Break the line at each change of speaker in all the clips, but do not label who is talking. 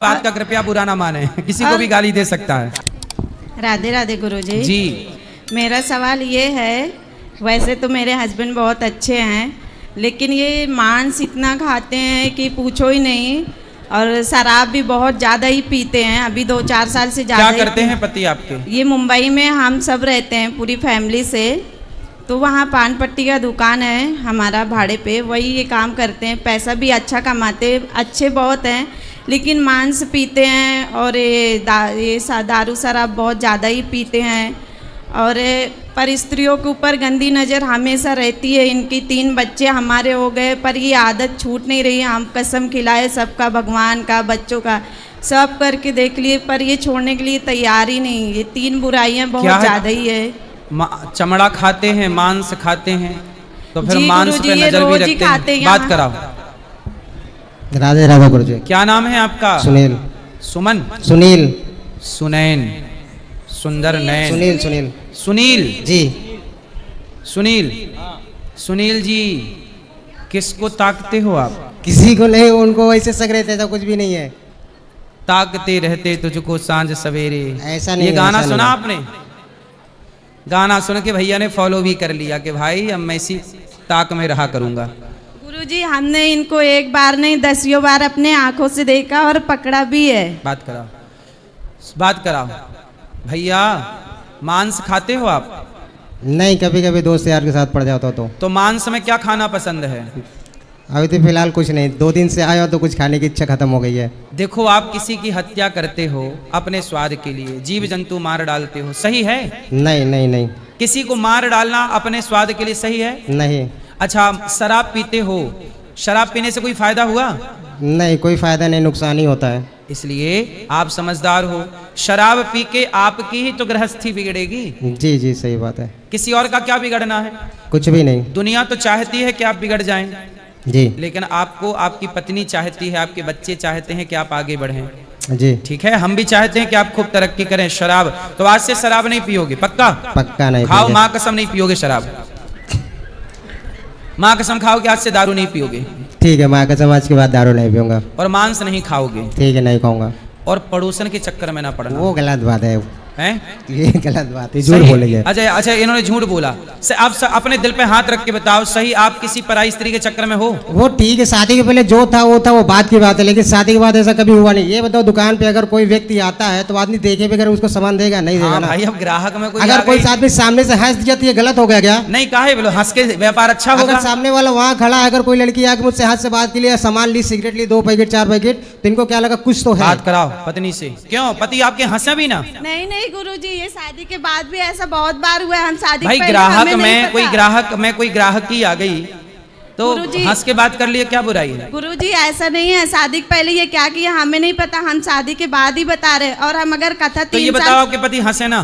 बात का कृपया बुरा ना माने, किसी को भी गाली दे सकता है।
राधे राधे गुरुजी
जी।
मेरा सवाल ये है, वैसे तो मेरे हस्बैंड बहुत अच्छे हैं, लेकिन ये मांस इतना खाते हैं कि पूछो ही नहीं, और शराब भी बहुत ज़्यादा ही पीते हैं। अभी 2-4 साल से ज़्यादा।
क्या करते हैं पति आपके?
ये मुंबई में हम सब रहते हैं पूरी फैमिली से, तो वहाँ पान पट्टी का दुकान है हमारा भाड़े पे, वही ये काम करते हैं। पैसा भी अच्छा कमाते, अच्छे बहुत हैं, लेकिन मांस पीते हैं और ये दारू शराब बहुत ज़्यादा ही पीते हैं। और पर स्त्रियों के ऊपर गंदी नज़र हमेशा रहती है। इनकी 3 बच्चे हमारे हो गए, पर ये आदत छूट नहीं रही। हम कसम खिलाए सबका, भगवान का, बच्चों का, सब करके देख लिए, पर ये छोड़ने के लिए तैयार ही नहीं। ये 3 बुराइयाँ बहुत ज़्यादा ही है।
चमड़ा खाते हैं, मांस खाते हैं, तो फिर
जी
मांस पे नजर भी रखते हैं। बात कराओ।
राधे राधे गुरुजी।
क्या नाम है आपका?
सुनील।
सुमन?
सुनील।
सुनैन, सुंदर नैन।
सुनील। सुनील।
सुनील
जी।
सुनील, सुनील जी, किसको ताकते हो आप?
किसी को नहीं, उनको वैसे शक रहते तो कुछ भी नहीं है।
ताकते रहते तुझको सांझ सवेरे,
ऐसा नहीं।
ये गाना
ऐसा
सुना
नहीं।
आपने? गाना सुन के भैया ने फॉलो भी कर लिया कि भाई अब मैं इसी ताक में रहा करूंगा।
गुरुजी हमने इनको एक बार नहीं 10 बार अपने आंखों से देखा और पकड़ा भी है।
बात कराओ, बात कराओ। भैया मांस खाते हो आप?
नहीं, कभी कभी दोस्त यार के साथ पड़ जाता
तो मांस में क्या खाना पसंद है?
अभी तो फिलहाल कुछ नहीं, 2 दिन से आया तो कुछ खाने की इच्छा खत्म हो गई है।
देखो, आप किसी की हत्या करते हो अपने स्वाद के लिए, जीव जंतु मार डालते हो, सही है?
नहीं नहीं नहीं।
किसी को मार डालना अपने स्वाद के लिए सही है?
नहीं।
अच्छा, शराब पीते हो, शराब पीने से कोई फायदा हुआ?
नहीं, कोई फायदा नहीं, नुकसान ही होता है।
इसलिए आप समझदार हो। शराब पी के आपकी ही तो गृहस्थी बिगड़ेगी।
जी जी, सही बात है।
किसी और का क्या बिगड़ना है?
कुछ भी नहीं।
दुनिया तो चाहती है कि आप बिगड़ जाएं,
जी।
लेकिन आपको आपकी पत्नी चाहती है, आपके बच्चे चाहते हैं कि आप आगे बढ़ें।
जी
ठीक है, हम भी चाहते हैं कि आप खूब तरक्की करें। शराब तो आज से शराब नहीं पियोगे? पक्का?
पक्का नहीं।
खाओ, माँ कसम नहीं पियोगे शराब। माँ कसम खाओ कि आज से दारू नहीं पियोगे।
ठीक है, माँ कसम आज के बाद दारू नहीं पीऊंगा।
और मांस नहीं खाओगे।
ठीक है, नहीं खाऊंगा।
और पड़ोसन के चक्कर में ना पड़ना।
वो गलत बात है।
हैं?
ये गलत बात है, झूठ बोलेंगे।
अच्छा अच्छा, इन्होंने झूठ बोला। आप अपने दिल पे हाथ रख के बताओ, सही आप किसी पराई स्त्री के चक्कर में हो?
वो ठीक है, शादी के पहले जो था वो था, वो बात की बात है, लेकिन शादी के बाद ऐसा कभी हुआ नहीं। ये बताओ, दुकान पे अगर कोई व्यक्ति आता है तो आदमी देखे बगैर उसको सामान देगा? नहीं देगा ना
भाई। अब ग्राहक में कोई
अगर कोई आदमी सामने से हंस दिया तो ये गलत हो गया क्या?
नहीं, काहे बोलो, हंस के व्यापार अच्छा होगा।
अगर सामने वाला वहाँ खड़ा है, अगर कोई लड़की आके मुझसे हाथ से बात के लिए सामान ली, सिगरेट ली 2 पैकेट 4 पैकेट, तो इनको क्या लगा कुछ तो है।
बात कराओ पत्नी से। क्यों, पति आपके हंसे भी ना?
नहीं नहीं गुरुजी, ये शादी के बाद भी ऐसा बहुत बार हुआ है। हम शादी
भाई ग्राहक में कोई ग्राहक ही आ गई तो हंस के बात कर लिए, क्या बुराई है?
गुरुजी ऐसा नहीं है, शादी के पहले ये क्या किया हमें नहीं पता, हम शादी के बाद ही बता रहे। और हम अगर कथा
तो ये बताओ आपके पति हंसे ना?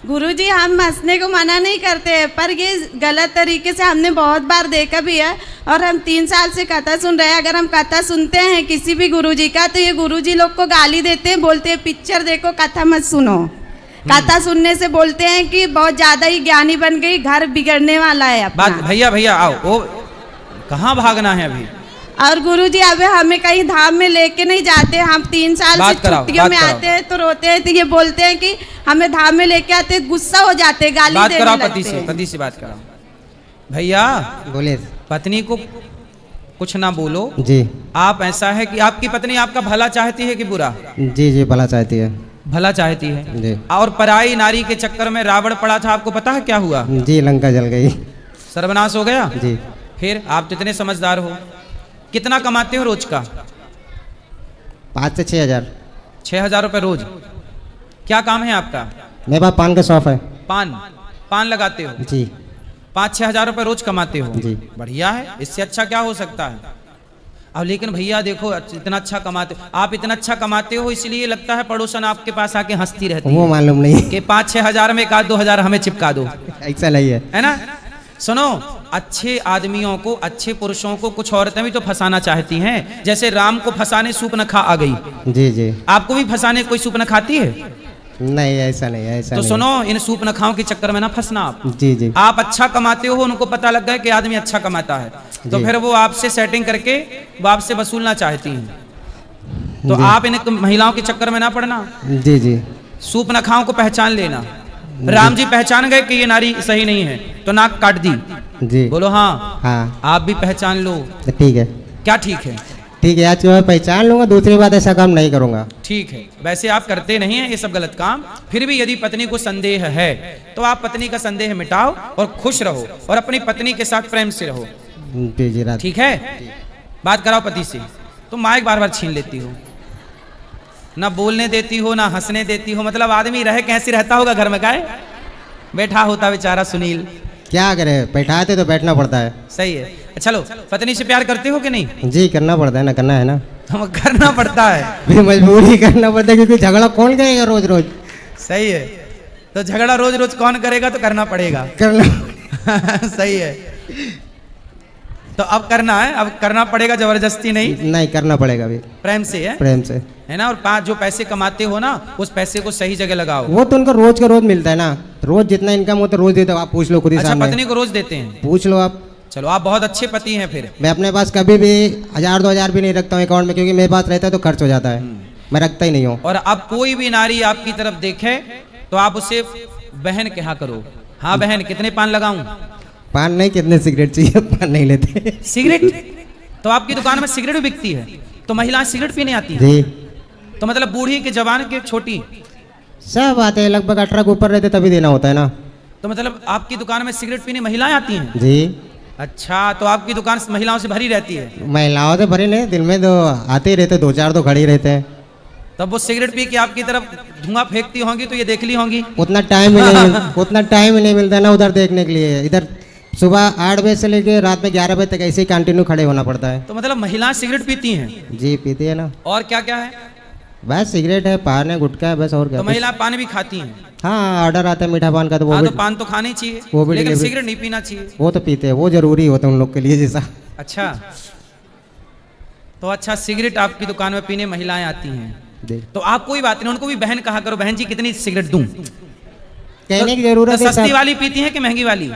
गुरुजी हम हंसने को मना नहीं करते, पर ये गलत तरीके से हमने बहुत बार देखा भी है। और हम 3 साल से कथा सुन रहे हैं। अगर हम कथा सुनते हैं किसी भी गुरुजी का, तो ये गुरुजी लोग को गाली देते हैं, बोलते हैं पिक्चर देखो, कथा मत सुनो। कथा सुनने से बोलते हैं कि बहुत ज्यादा ही ज्ञानी बन गई, घर बिगड़ने वाला है अपना।
बात भैया आओ, वो कहाँ भागना है अभी?
और गुरुजी अब हमें कहीं धाम में लेके नहीं जाते। हम 3 साल से छुट्टियों में आते हैं तो रोते हैं, तो ये बोलते हैं कि हमें धाम में लेके आते, गुस्सा हो जाते हैं, गाली देने लगते हैं।
पति से बात कराओ। भैया बोले, पत्नी को कुछ ना बोलो
जी।
आप ऐसा है कि आपकी पत्नी आपका भला चाहती है कि बुरा?
जी जी, भला चाहती है।
भला चाहती है
जी।
और पराई नारी के चक्कर में रावण पड़ा था, आपको पता है क्या हुआ?
जी, लंका जल गई,
सर्वनाश हो गया।
जी।
फिर आप तो इतने समझदार हो, कितना कमाते हो रोज का?
5 से 6 हजार।
6,000 रुपए रोज। क्या काम है आपका?
मेरे पास पान का शॉप है।
पान लगाते हो?
जी।
5-6 हजार रुपए रोज कमाते हो?
जी।
बढ़िया है, इससे अच्छा क्या हो सकता है? अब लेकिन भैया देखो, इतना अच्छा कमाते हो आप, इतना अच्छा कमाते हो, इसलिए लगता है पड़ोसन आपके पास आके हंसती रहती है।
वो मालूम नहीं
कि 5-6 हजार में 1-2 हजार हमें चिपका दो।
ऐसा नहीं है
ना? सुनो, अच्छे आदमियों को, अच्छे पुरुषों को कुछ औरतें भी तो फंसाना चाहती हैं। जैसे राम को फंसाने सूपनखा आ गई।
जी जी।
आपको भी फंसाने कोई सूपनखा आती है?
नहीं, ऐसा नहीं है, ऐसा
तो
नहीं।
सुनो, इन सूपनखाओं के चक्कर में ना फंसना आप।
जी जी।
आप अच्छा कमाते हो, उनको पता लग गया कि आदमी अच्छा कमाता है, तो फिर वो आपसे सेटिंग करके वो आपसे वसूलना चाहती हैं। तो
जी।
आप इन महिलाओं के चक्कर में ना पड़ना,
जी जी
सूप नखाओं को पहचान लेना। राम जी पहचान गए कि ये नारी सही नहीं है तो नाक काट दी।
जी।
बोलो हाँ।
हाँ
आप भी पहचान लो।
तो ठीक है,
क्या ठीक है?
ठीक है, आज मैं पहचान लूँगा, दूसरी बात ऐसा काम नहीं करूँगा।
ठीक है, वैसे आप करते नहीं हैं ये सब गलत काम। फिर भी यदि पत्नी को संदेह है तो आप पत्नी का संदेह मिटाओ और खुश रहो और अपनी पत्नी के साथ प्रेम से रहो।
जी जी रात
ठीक है, बात कराओ पति से। तुम माइक बार बार छीन लेती हो, ना बोलने देती हो ना हंसने देती हो। मतलब आदमी रहे कैसे रहता होगा घर में? काय बैठा होता बेचारा सुनील।
क्या करे, बैठाते तो बैठना पड़ता है।
सही है। चलो, पत्नी से प्यार करते हो कि नहीं?
जी करना पड़ता है ना, करना है ना,
हम करना पड़ता है।
भी मजबूरी करना पड़ता है, क्योंकि झगड़ा कौन करेगा रोज रोज।
सही है, तो झगड़ा रोज रोज कौन करेगा, तो करना पड़ेगा।
करना
सही है, तो अब करना है, अब करना पड़ेगा, जबरदस्ती नहीं,
नहीं करना पड़ेगा भी,
प्रेम से है,
प्रेम से
है ना। और पाँच जो पैसे कमाते हो ना, उस पैसे को सही जगह लगाओ।
वो तो उनको रोज का रोज मिलता है ना, रोज जितना इनकम हो तो रोज देते हो। आप पूछ लो खुद ही
अच्छा,
सामने,
पत्नी को रोज देते हैं?
पूछ लो आप।
चलो, आप बहुत अच्छे पति हैं फिर।
मैं अपने पास कभी भी 1000-2000 भी नहीं रखता हूँ अकाउंट में, क्योंकि मेरे पास रहता है तो खर्च हो जाता है, मैं रखता ही नहीं हूँ।
और अब कोई भी नारी आपकी तरफ देखे तो आप उसे बहन कहा करो। हाँ बहन, कितने पान लगाऊं?
पान नहीं, कितने सिगरेट चाहिए, पान नहीं लेते।
सिगरेट? तो आपकी दुकान में सिगरेट भी बिकती है? तो महिलाएं सिगरेट पीने आती हैं?
जी,
तो मतलब बूढ़ी के जवान के छोटी?
सब बातें लगभग 18 के ऊपर रहते तभी देना होता है ना।
तो मतलब आपकी दुकान में सिगरेट पीने महिलाएं आती हैं?
जी,
अच्छा, तो आपकी दुकान महिलाओं से भरी रहती है?
महिलाओं से भरे नहीं, दिन में तो आते ही रहते, 2-4 तो खड़ी रहते हैं।
तब वो सिगरेट पी के आपकी तरफ धुआं फेंकती होंगी तो ये देख ली होंगी।
उतना टाइम ही नहीं उतना टाइम ही नहीं मिलता ना उधर देखने के लिए। इधर सुबह 8 बजे से लेके रात में 11 बजे तक ऐसे ही कंटिन्यू खड़े होना पड़ता है।
तो मतलब महिलाएं सिगरेट पीती हैं?
जी पीती है ना।
और क्या क्या है?
बस सिगरेट है, पान है, गुटखा है, बस और क्या।
तो महिला पान भी खाती हैं?
हाँ, ऑर्डर आता है मीठा पान का तो वो
हाँ,
भी,
तो पान तो खाना ही चाहिए,
वो भी
लेकिन
delivery-
सिगरेट नहीं पीना चाहिए।
वो तो पीते हैं, वो जरूरी होता है उन लोग के लिए जैसा।
अच्छा, तो अच्छा, सिगरेट आपकी दुकान में पीने महिलाएं आती हैं,
देख
तो आप कोई बात नहीं, उनको भी बहन कहा करो, बहन जी कितनी सिगरेट दूं?
कहने की
तो
जरूरत है।
सस्ती वाली पीती है कि महंगी वाली?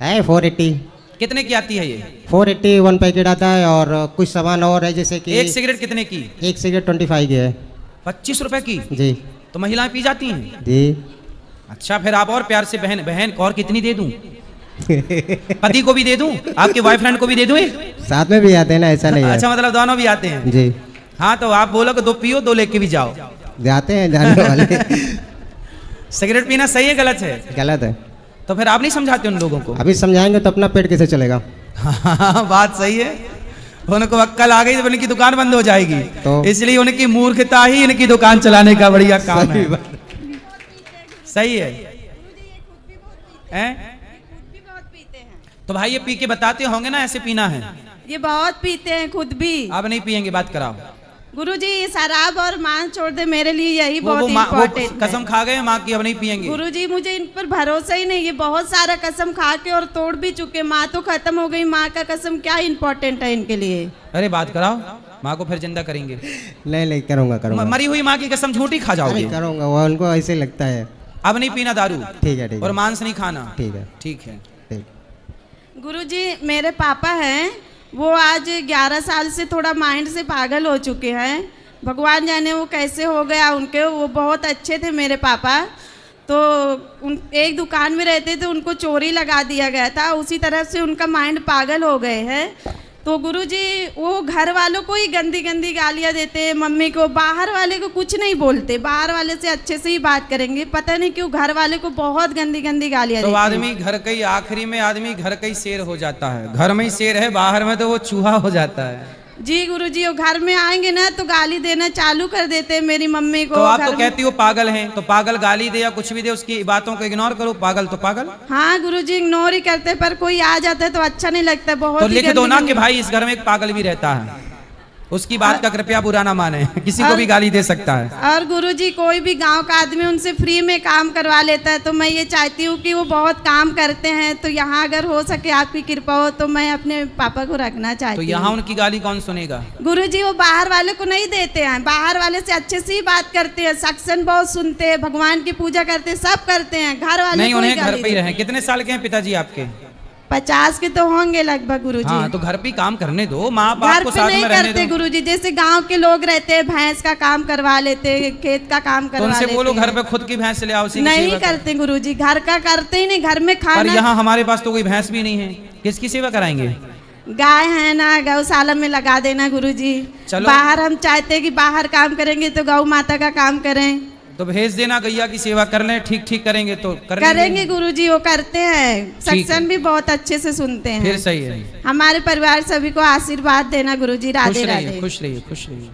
है 480,
कितने की आती है ये?
480 1 पैकेट आता है। और कुछ सामान और है, जैसे कि
एक सिगरेट कितने की?
एक सिगरेट 25 की है।
25 रुपए की?
जी
तो महिलाएं पी जाती हैं?
जी।
अच्छा, फिर आप और प्यार से बहन बहन और कितनी दे दूं? पति को भी दे दूं, आपके बॉयफ्रेंड को भी दे दूं एक?
साथ में भी आते हैं ना, ऐसा नहीं है।
अच्छा, मतलब दोनों भी आते हैं?
जी
हाँ, तो आप बोलो कि 2 पियो 2 लेके भी जाओ।
जाते हैं जाने वाले।
सिगरेट पीना सही है गलत है?
गलत है।
तो फिर आप नहीं समझाते उन लोगों को?
अभी समझाएंगे तो अपना पेट कैसे चलेगा।
हाँ, बात सही है। उनको अक्कल आ गई तो उनकी दुकान बंद हो जाएगी,
तो
इसलिए उनकी मूर्खता ही इनकी दुकान चलाने का बढ़िया काम है। सही है, हैं? तो भाई ये पी के बताते होंगे ना ऐसे पीना है?
ये बहुत पीते हैं खुद भी।
अब नहीं पियेंगे, बात कराओ।
गुरुजी, शराब और मांस छोड़ दे, मेरे लिए यही बहुत
वो
इम्पोर्टेंट है।
कसम खा गए माँ की, अब नहीं पियेंगे?
गुरुजी, मुझे इन पर भरोसा ही नहीं है। बहुत सारा कसम खा के और तोड़ भी चुके। माँ तो खत्म हो गई, माँ का कसम क्या इम्पोर्टेंट है इनके लिए।
अरे बात कराओ, माँ को फिर जिंदा करेंगे।
नहीं करूँगा करूँगा।
मरी हुई माँ की कसम झूठी खा जाओगे?
करूँगा, वो उनको ऐसे लगता है।
अब नहीं पीना दारू?
ठीक है ठीक
और
है
मांस नहीं खाना?
ठीक है
ठीक है।
ठीक।
गुरुजी, मेरे पापा हैं, वो आज 11 साल से थोड़ा माइंड से पागल हो चुके हैं। भगवान जाने वो कैसे हो गया उनके। वो बहुत अच्छे थे मेरे पापा, तो एक दुकान में रहते थे, उनको चोरी लगा दिया गया था। उसी तरह से उनका माइंड पागल हो गए हैं। तो गुरुजी, वो घर वालों को ही गंदी गंदी गालियाँ देते हैं, मम्मी को। बाहर वाले को कुछ नहीं बोलते, बाहर वाले से अच्छे से ही बात करेंगे। पता नहीं क्यों घर वाले को बहुत गंदी गंदी गालियाँ
तो
देते हैं।
आदमी घर का ही, आखिरी में आदमी घर का ही शेर हो जाता है। घर में ही शेर है, बाहर में तो वो चूहा हो जाता है।
जी गुरुजी, वो घर में आएंगे ना तो गाली देना चालू कर देते हैं मेरी मम्मी को।
तो आप तो
घर में-
कहती हो पागल हैं, तो पागल गाली दे या कुछ भी दे, उसकी बातों को इग्नोर करो। पागल तो पागल।
हाँ गुरुजी, इग्नोर ही करते, पर कोई आ जाता है तो अच्छा नहीं लगता। बहुत
तो
ही
लिख दो
गंदी
ना
गंदी-
कि भाई इस घर में एक पागल भी रहता है, उसकी बात का कृपया बुरा ना माने, किसी को भी गाली दे सकता है।
और गुरुजी, कोई भी गांव का आदमी उनसे फ्री में काम करवा लेता है। तो मैं ये चाहती हूँ कि वो बहुत काम करते हैं, तो यहाँ अगर हो सके आपकी कृपा हो तो मैं अपने पापा को रखना
तो
चाहती
यहाँ
हूँ।
उनकी गाली कौन सुनेगा?
गुरुजी, वो बाहर वाले को नहीं देते हैं, बाहर वाले से अच्छे से ही बात करते हैं, सत्संग बहुत सुनते हैं, भगवान की पूजा करते हैं, सब करते हैं। घर वाले
नहीं,
को ही
उन्हें घर
गाली
पे ही
देते
रहे। कितने साल के हैं पिताजी आपके?
50 के तो होंगे लगभग गुरुजी।
हाँ तो घर पे काम करने दो, माँ बाप
घर
को
पे
साथ
नहीं
में रहने
करते
दो।
गुरुजी, जैसे गांव के लोग रहते हैं, भैंस का काम करवा लेते, खेत का काम
तो
करवा
उनसे
लेते
बोलो
हैं।
घर पे खुद की भैंस ले आओ, उसी की
नहीं
सेवा करो।
करते गुरुजी, घर का करते ही नहीं, घर में
पर
खाना।
यहाँ हमारे पास तो कोई भैंस भी नहीं है, किसकी सेवा कराएंगे?
गाय है ना, गौशाला में लगा देना गुरुजी।
चलो।
बाहर हम चाहते हैं कि बाहर काम करेंगे तो गौ माता का काम करें।
तो भेज देना, गैया की सेवा कर लें, ठीक ठीक करेंगे तो कर
करेंगे
लेंगे।
गुरुजी, वो करते हैं,
ठीक है।
सत्संग भी बहुत अच्छे से सुनते हैं।
फिर सही है।
हमारे परिवार सभी को आशीर्वाद देना गुरुजी। राधे
खुश रहिए,
राधे।
खुश रहिए, खुश रहिए।